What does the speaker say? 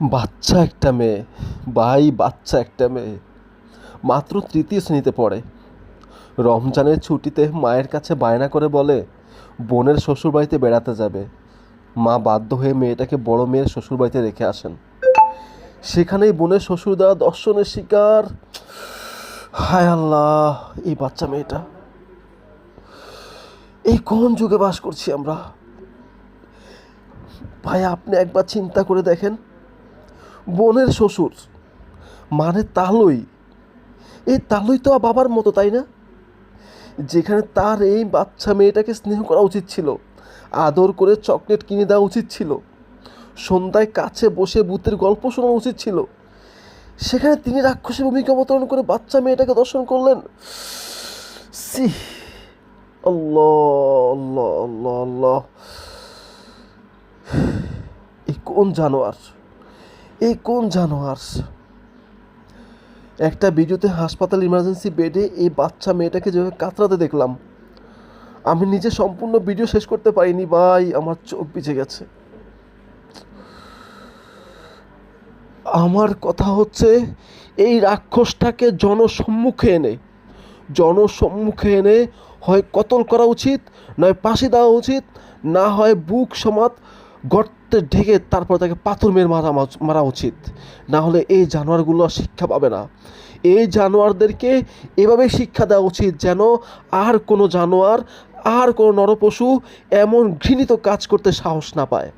বাচ্চা একটা মেয়ে, ভাই বাচ্চা একটা মেয়ে, মাত্র তৃতীয় শ্রেণীতে পড়ে। রমজানের ছুটিতে মায়ের কাছে বায়না করে বলে বোনের শ্বশুরবাড়িতে বেড়াতে যাবে। মা বাধ্য হয়ে মেয়েটাকে বড় মেয়ের শ্বশুরবাড়িতে রেখে আসেন। সেখানেই বোনের শ্বশুর দ্বারা দর্শনের শিকার। হায় আল্লাহ, এই বাচ্চা মেয়েটা, এই কোন যুগে বাস করছি আমরা? ভাই আপনি একবার চিন্তা করে দেখেন, বোনের শ্বশুর মানে তালই, এই তালই তো বাবার মতো, তাই না? যেখানে তার এই বাচ্চা মেয়েটাকে স্নেহ করা উচিত ছিল, আদর করে চকলেট কিনে দেওয়া উচিত ছিল, সন্ধ্যায় কাছে বসে ভূতের গল্প শোনানো উচিত ছিল, সেখানে তিনি রাক্ষসী ভূমিকা অবতরণ করে বাচ্চা মেয়েটাকে দর্শন করলেন। সি, আল্লাহ আল্লাহ আল্লাহ আল্লাহ, এই কোন জানোয়ার, এই কোন জানোয়ার! একটা ভিডিওতে হাসপাতাল ইমার্জেন্সি বেডে এই বাচ্চা মেয়েটাকে যেভাবে কাতরাতে দেখলাম, আমি নিজে সম্পূর্ণ ভিডিও শেষ করতে পারিনি ভাই, আমার চোখ ভিজে গেছে। আমার কথা হচ্ছে, এই রাক্ষসটাকে জনসম্মুখে এনে হয় কতল করা উচিত, নয় ফাঁসি দেওয়া উচিত, না হয় বুক সমাত গর্তে ঢেকে তারপর তাকে পাথর মেরে মারা উচিত। না হলে এই জানোয়ারগুলো আর শিক্ষা পাবে না। এই জানোয়ারদেরকে এভাবে শিক্ষা দেওয়া উচিত যেন আর কোনো জানোয়ার, আর কোনো নরপশু এমন ঘৃণিত কাজ করতে সাহস না পায়।